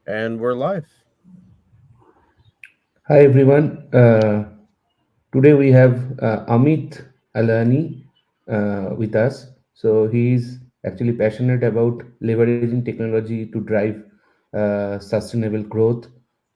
And we're live. Hi everyone. Today we have Amit Alani with us. So he is actually passionate about leveraging technology to drive sustainable growth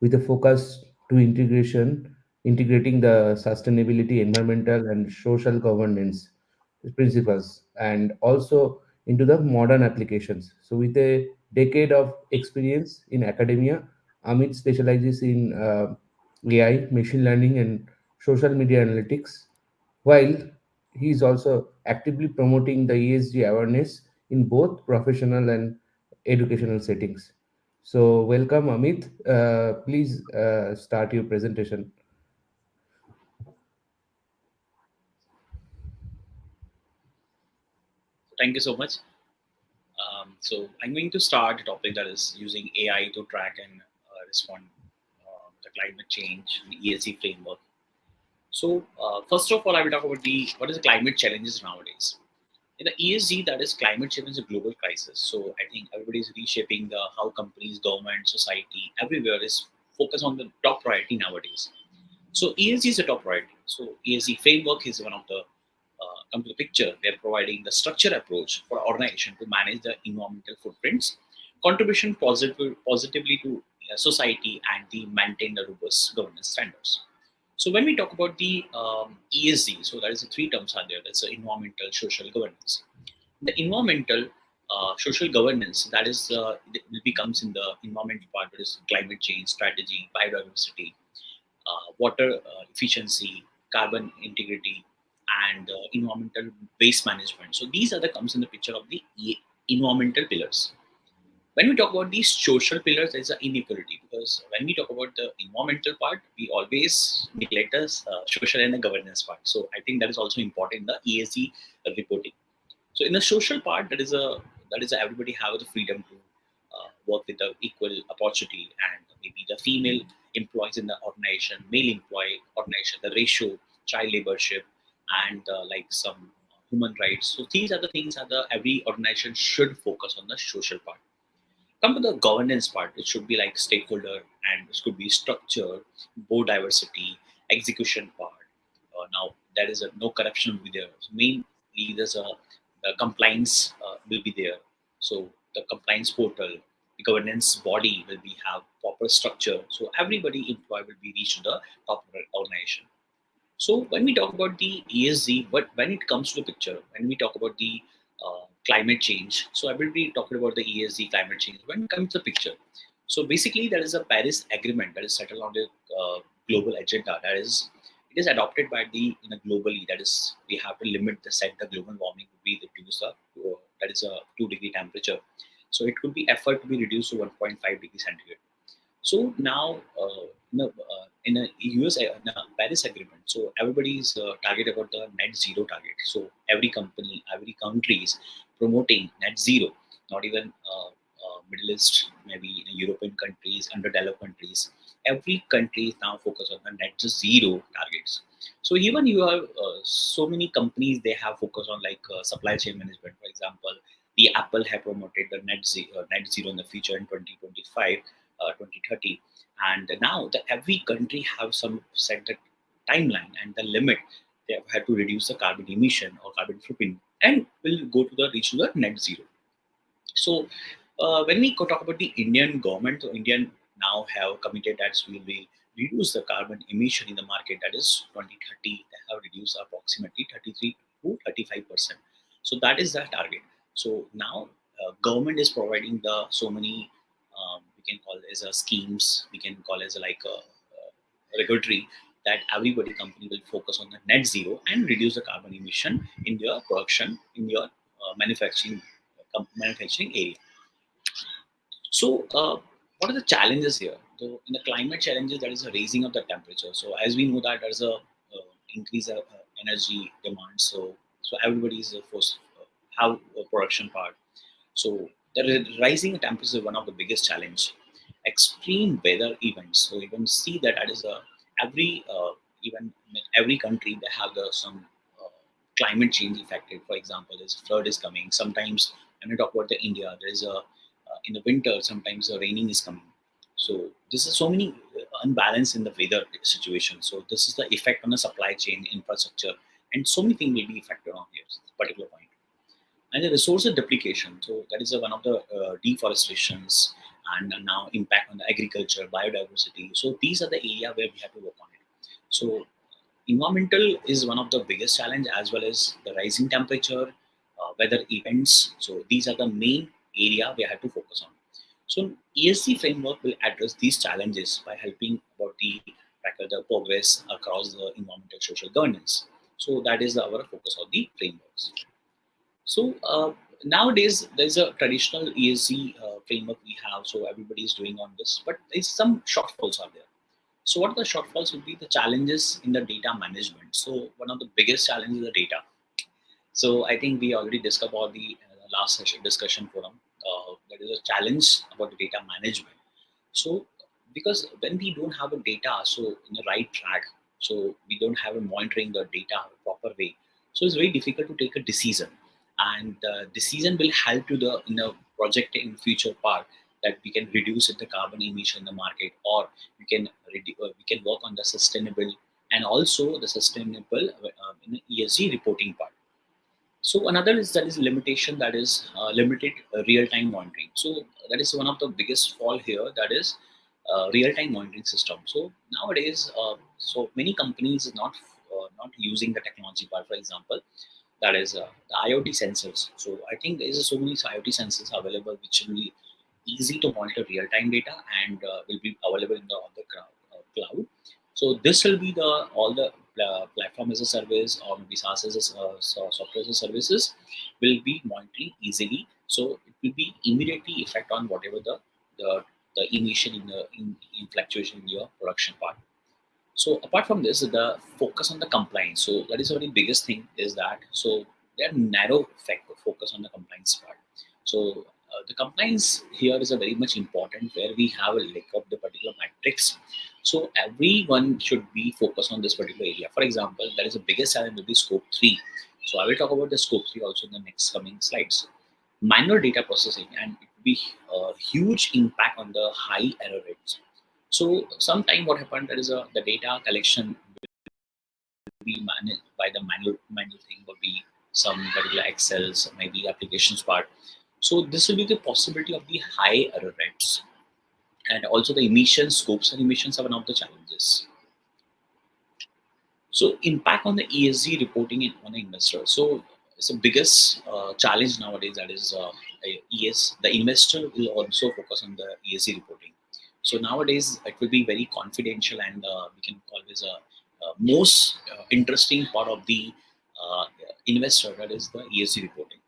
with a focus to integrating the sustainability, environmental and social governance principles, and also into the modern applications. So with a decade of experience in academia, Amit specializes in AI, machine learning, and social media analytics, while he is also actively promoting the ESG awareness in both professional and educational settings. So, welcome, Amit. Please start your presentation. Thank you so much. So I'm going to start a topic that is using AI to track and respond to climate change and ESG framework. So first of all, I will talk about the what is the climate challenges nowadays. In the ESG, that is climate change is a global crisis. So I think everybody is reshaping the how companies, government, society, everywhere is focused on the top priority nowadays. So ESG is a top priority. So ESG framework is one of the come to the picture. They are providing the structure approach for organization to manage the environmental footprints, contribution positively to society, and the maintain the robust governance standards. So when we talk about the ESG, so there is a three terms are there. That's environmental, social, governance. The environmental social governance that is it becomes in the environmental part, that is climate change strategy, biodiversity, water efficiency, carbon integrity, and environmental waste management. So these are the comes in the picture of the environmental pillars. When we talk about these social pillars, there is an inequality because when we talk about the environmental part, we always neglect the social and the governance part. So I think that is also important in the ESG reporting. So in the social part, that is everybody have the freedom to work with the equal opportunity, and maybe the female employees in the organization, male employee organization, the ratio, child laborship, and like some human rights. So these are the things that the every organization should focus on the social part. Come to the governance part, it should be like stakeholder, and it could be structure, board diversity, execution part. Now there is a no corruption will be there. So mainly there's a compliance will be there. So the compliance portal, the governance body will be have proper structure. So everybody employee will be reached to the top organization. So when we talk about the ESG, but when it comes to the picture, when we talk about the climate change, so I will be talking about the ESG climate change. When it comes to the picture, so basically there is a Paris Agreement that is settled on the global agenda. That is, it is adopted by the globally. That is, we have to limit the set the global warming to be reduced. That is a 2-degree temperature. So it could be effort to be reduced to 1.5 degrees centigrade. So now, in a US in a Paris Agreement, so everybody is target about the net zero target. So every company, every country is promoting net zero. Not even Middle East, maybe in European countries, underdeveloped countries. Every country is now focused on the net zero targets. So even you have so many companies they have focused on like supply chain management. For example, the Apple have promoted the net zero in the future in 2025 2030, and now the every country have some set the timeline and the limit they have had to reduce the carbon emission or carbon footprint and will go to the reach to the net zero. So when we talk about the Indian government, the Indian now have committed that we will reduce the carbon emission in the market. That is 2030, they have reduced approximately 33 to 35%. So that is the target. So now government is providing the so many we can call as a schemes. We can call as a, like a regulatory that everybody company will focus on the net zero and reduce the carbon emission in your production in your manufacturing area. So, what are the challenges here? So, in the climate challenges, there is a raising of the temperature. So, as we know that there's a increase of energy demand. So everybody is forced have a production part. So, the rising temperature is one of the biggest challenge. Extreme weather events. So, you can see that that is a every even in every country they have the some uh, climate change affected. For example, there's flood is coming. Sometimes when we talk about the India, there is a in the winter sometimes the raining is coming. So this is so many unbalance in the weather situation. So this is the effect on the supply chain infrastructure, and so many things will be affected on here. This particular point. And the resource duplication. So that is one of the deforestations and now impact on the agriculture, biodiversity. So these are the area where we have to work on it. So environmental is one of the biggest challenge as well as the rising temperature, weather events. So these are the main area we have to focus on. So ESG framework will address these challenges by helping about the tackle the progress across the environmental social governance. So that is our focus of the frameworks. So nowadays there's a traditional ESG framework we have, so everybody is doing on this, but there's some shortfalls are there. So what are the shortfalls will be the challenges in the data management. So one of the biggest challenges is the data. So I think we already discussed about the last session discussion forum. There is a challenge about the data management. So because when we don't have a data, so in the right track, so we don't have a monitoring the data proper way. So it's very difficult to take a decision, and decision will help to the in the project in future part that we can reduce the carbon emission in the market, or we can work on the sustainable and also the sustainable in the ESG reporting part. So another is that is limitation, that is limited real-time monitoring. So that is one of the biggest fall here. That is real-time monitoring system. So nowadays, so many companies is not using the technology part. For example, that is the IoT sensors. So I think there is so many IoT sensors available which will be easy to monitor real-time data and will be available in the on the cloud. So this will be the all the platform as a service or maybe SaaS as a software as a services will be monitoring easily. So it will be immediately effect on whatever the, the emission in fluctuation in your production part. So apart from this, the focus on the compliance. So that is the very biggest thing is that so they are narrow focus on the compliance part. So the compliance here is a very much important where we have a lack of the particular metrics. So everyone should be focused on this particular area. For example, that is the biggest challenge will be scope 3. So I will talk about the scope 3 also in the next coming slides. Manual data processing, and it will be a huge impact on the high error rates. So sometime what happened there is the data collection will be managed by the manual thing will be some particular Excels, maybe applications part. So this will be the possibility of the high error rates, and also the emission scopes and emissions are one of the challenges. So impact on the ESG reporting on the investor. So it's the biggest challenge nowadays. That is the investor will also focus on the ESG reporting. So nowadays it will be very confidential, and we can call this a most interesting part of the uh, investor. That is the ESG reporting.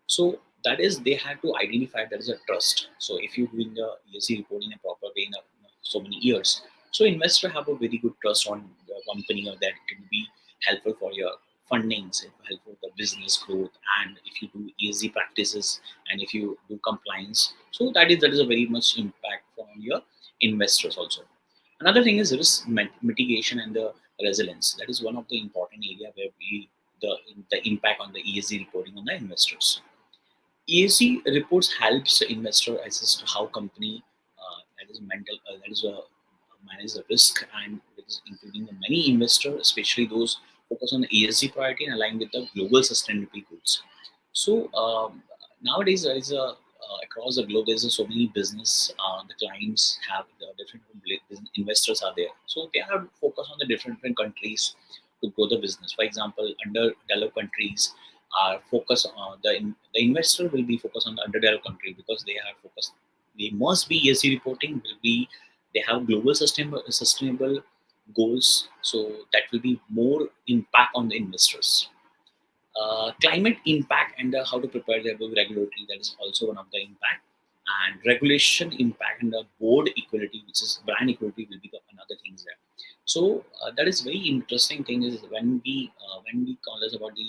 So that is they have to identify there is a trust. So if you're doing the ESG reporting in a proper way in so many years, so investor have a very good trust on the company, or that it will be helpful for your fundings, it will help for the business growth, and if you do ESG practices and if you do compliance, so that is a very much impact on your investors also. Another thing is risk mitigation and the resilience. That is one of the important area where we the impact on the ESG reporting on the investors. ESG reports helps the investor assess how company that is mental that is manage the risk, and it is including the many investors, especially those focus on the ESG priority and align with the global sustainability goals. So nowadays there is a across the globe there's so many business the clients have the different investors are there, so they are focused on the different countries to grow the business. For example, underdeveloped countries are focused on the investor will be focused on the underdeveloped country because they are focused. They must be ESG reporting will be they have global sustainable goals, so that will be more impact on the investors. Climate impact and how to prepare the regulatory, that is also one of the impact, and regulation impact and the board equality, which is brand equality, will be another things there. So that is very interesting thing is when we call us about the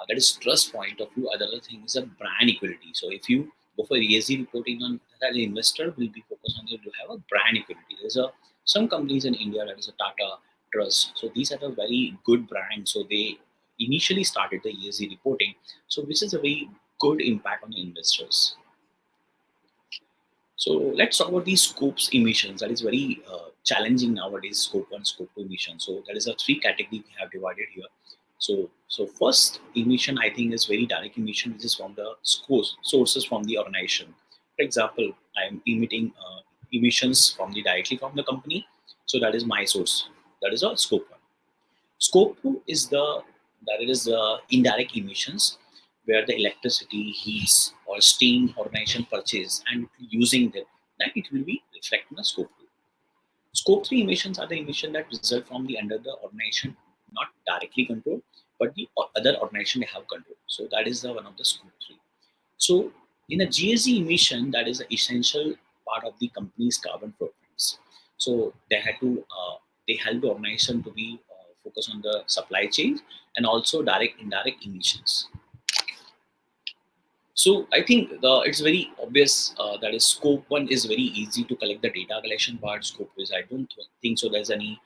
that is trust point of view. Other thing is a brand equality. So if you go for ESG reporting on that, the investor will be focused on you to have a brand equality. There's a some companies in India, that is a Tata Trust. So these are a very good brand. So they initially started the ESG reporting, so which is a very good impact on the investors. So let's talk about these scopes emissions. That is very challenging nowadays. Scope one, scope two emissions. So that is a three category we have divided here. So first emission I think is very direct emission, which is from the sources from the organization. For example, I am emitting emissions from the directly from the company. So that is my source. That is a scope one. Scope 2 is the that is the indirect emissions where the electricity, heats, or steam organization purchase and using them, that it will be reflected in the scope 2. Scope 3 emissions are the emission that result from the under the organization not directly controlled, but the other organization they have control. So that is the one of the scope 3. So in a GSG emission, that is an essential part of the company's carbon footprints. So they help the organization to be focused on the supply chain and also direct indirect emissions. So I think it's very obvious that is scope one is very easy to collect the data collection part. Scope is I don't think so. There's any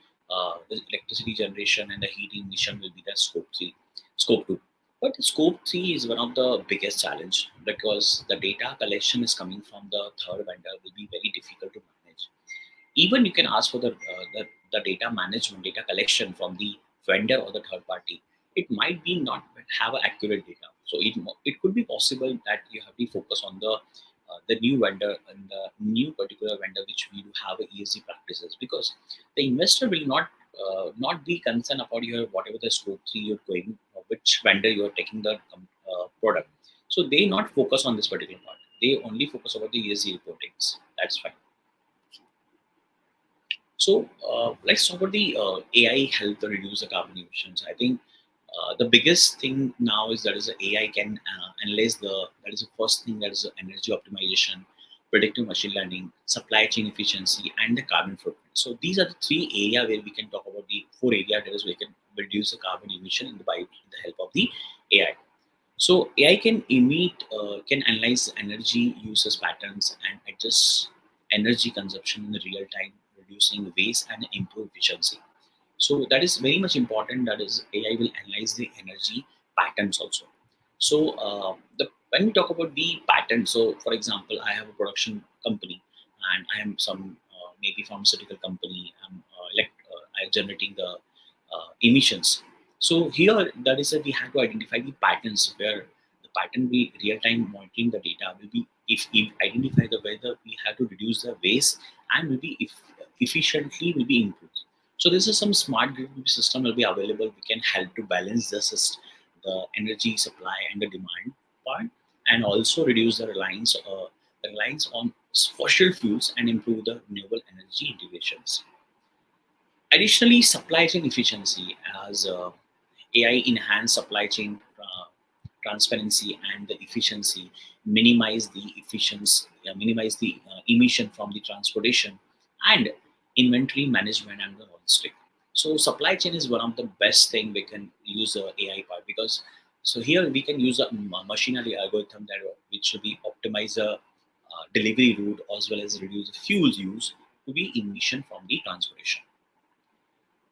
the electricity generation and the heating emission will be the scope three, scope two. But scope three is one of the biggest challenge because the data collection is coming from the third vendor will be very difficult to manage. Even you can ask for the data management, data collection from the vendor or the third party. It might be not have accurate data. So it could be possible that you have to focus on the new vendor and the new particular vendor which we do have a ESG practices, because the investor will not be concerned about your whatever the scope three you're going or which vendor you're taking the product. So they not focus on this particular part. They only focus about the ESG reportings. That's fine. So let's talk about the AI help to reduce the carbon emissions. I think the biggest thing now is that is AI can analyze that is the first thing, that is the energy optimization, predictive machine learning, supply chain efficiency, and the carbon footprint. So these are the three area where we can talk about the four area that is we can reduce the carbon emission by the help of the AI. So AI can analyze energy uses patterns and adjust energy consumption in the real time, reducing waste and improve efficiency. So that is very much important. That is AI will analyze the energy patterns also. So when we talk about the pattern, so for example, I have a production company and I am some maybe pharmaceutical company. I'm generating the emissions. So here that is that we have to identify the patterns where the pattern we real time monitoring the data will be if identify the whether we have to reduce the waste and will be if efficiently will be improved. So this is some smart grid system will be available. We can help to balance the energy supply and the demand part, and also reduce the reliance on fossil fuels and improve the renewable energy integrations. Additionally, supply chain efficiency as AI enhance supply chain transparency and the efficiency, minimize the emission from the transportation and inventory management and the logistic. So supply chain is one of the best thing we can use the AI part, because so here we can use a machine learning algorithm that which will be optimize the delivery route as well as reduce the fuels use to be emission from the transportation.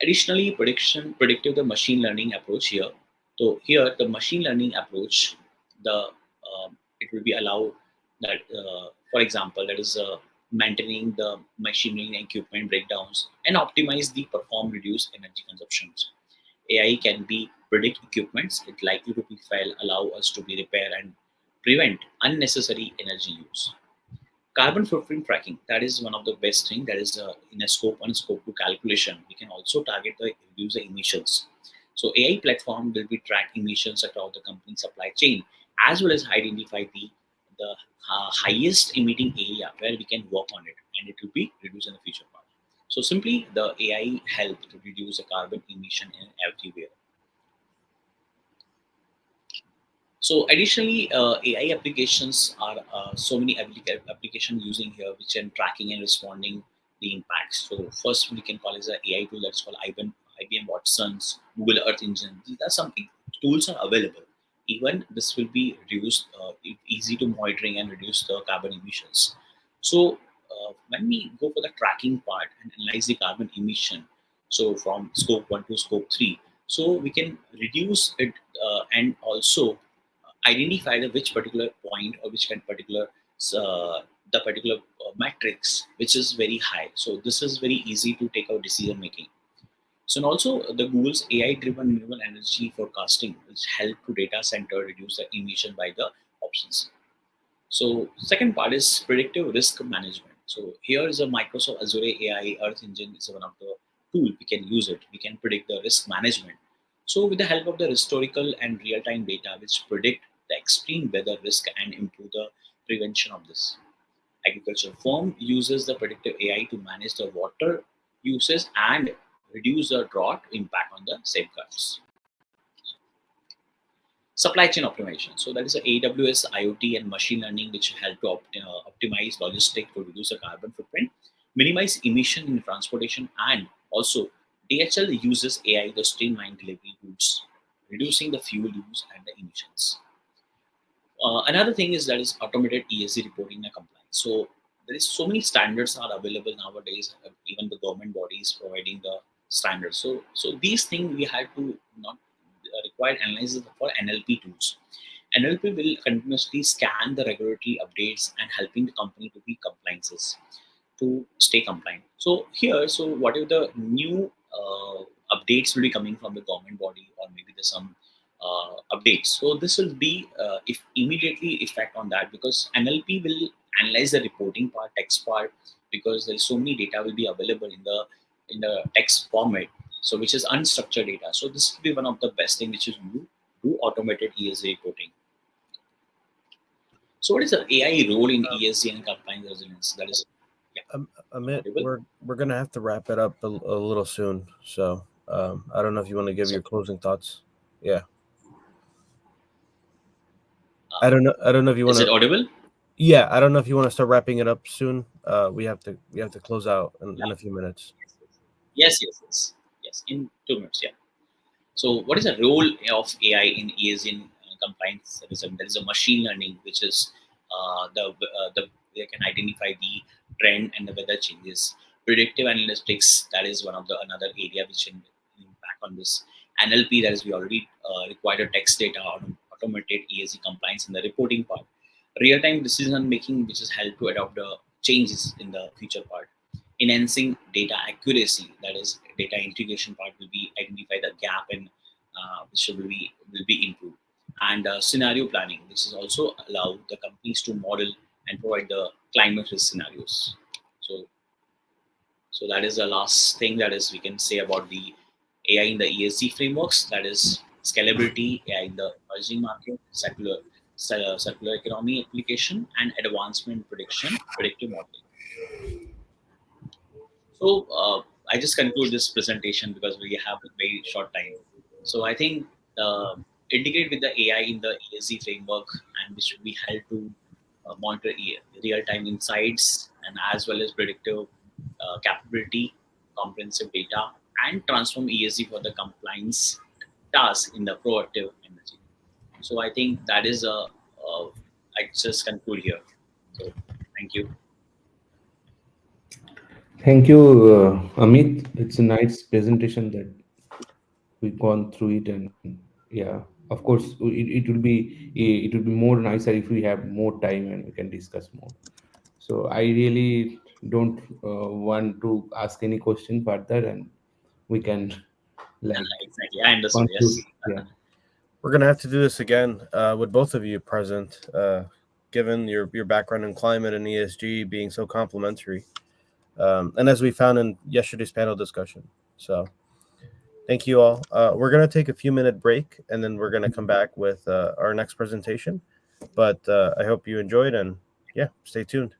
Additionally, predictive the machine learning approach here. So here the machine learning approach, the it will be allow that for example that is maintaining the machinery and equipment breakdowns and optimize the perform reduce energy consumptions. AI can be predict equipments it likely to be fail, allow us to be repair and prevent unnecessary energy use. Carbon footprint tracking, that is one of the best thing. That is in a scope one, scope two calculation. We can also target the reduce the emissions. So AI platform will be track emissions across the company supply chain as well as identify the highest emitting area where we can work on it, and it will be reduced in the future part. So simply the AI help to reduce the carbon emission in everywhere. So additionally, AI applications are so many application using here which are tracking and responding the impacts. So first we can call as a AI tool that's called IBM Watson's Google Earth Engine. These are some tools are available. Even this will be reduced, easy to monitoring and reduce the carbon emissions. So when we go for the tracking part and analyze the carbon emission, so from scope one to scope three, so we can reduce it and also identify the which particular point or which kind particular uh, the particular metrics which is very high. So this is very easy to take out decision making. So and also the Google's AI-driven renewable energy forecasting, which help to data center reduce the emission by the options. So second part is predictive risk management. So here is a Microsoft Azure AI Earth Engine is one of the tool we can use it. We can predict the risk management. So with the help of the historical and real-time data, which predict the extreme weather risk and improve the prevention of this. Agriculture firm uses the predictive AI to manage the water uses and reduce the drought impact on the safeguards. Supply chain optimization. So that is a AWS, IoT, and machine learning, which help to optimize logistics to reduce the carbon footprint, minimize emission in transportation, and also DHL uses AI to streamline delivery routes, reducing the fuel use and the emissions. Another thing is that is automated ESG reporting and compliance. So there is so many standards are available nowadays. Even the government bodies providing the standards. So these things we had to not require analysis for NLP tools. NLP will continuously scan the regulatory updates and helping the company to be compliances to stay compliant. So here, so whatever the new updates will be coming from the government body or maybe there's some updates. So this will be if immediately effect on that because NLP will analyze the reporting part, text part, because there's so many data will be available in the text format. So which is unstructured data. So this will be one of the best thing which is you do automated ESG reporting. So what is the AI role in ESG and compliance resilience? That is, yeah, I'm Amit, audible. we're gonna have to wrap it up a little soon. So I don't know if you want to give So your closing thoughts. Yeah, uh, I don't know if you want is it to. audible? Yeah, I don't know if you want to start wrapping it up soon. We have to close out in a few minutes. Yes, yes, yes, yes. In 2 minutes, yeah. So, what is the role of AI in ESG in compliance? There is a machine learning, which is the they can identify the trend and the weather changes. Predictive analytics, that is one of the another area which can impact on this. NLP, that is we already required a text data automated ESG compliance in the reporting part. Real time decision making, which is help to adopt the changes in the future part. Enhancing data accuracy, that is data integration part will be identify the gap and which will be improved. And scenario planning, which is also allow the companies to model and provide the climate risk scenarios. So so that is the last thing that is we can say about the AI in the ESG frameworks, that is scalability, AI in the emerging market, circular economy application, and advancement prediction, predictive modeling. So I just conclude this presentation because we have a very short time. So I think integrate with the AI in the ESG framework, and which we help to monitor real-time insights and as well as predictive capability, comprehensive data, and transform ESG for the compliance task in the proactive energy. So I think that is I just conclude here. So thank you. Thank you, Amit. It's a nice presentation that we've gone through it, and yeah, of course, it will be it will be more nicer if we have more time and we can discuss more. So I really don't want to ask any question further, and we can like Exactly, I understood. conclude. Yes. Yeah, We're gonna have to do this again with both of you present, given your background in climate and ESG being so complementary, and as we found in yesterday's panel discussion. So thank you all. We're gonna take a few-minute break, and then we're gonna come back with our next presentation. But I hope you enjoyed, and yeah, stay tuned.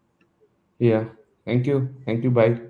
yeah. Thank you. Thank you. Bye.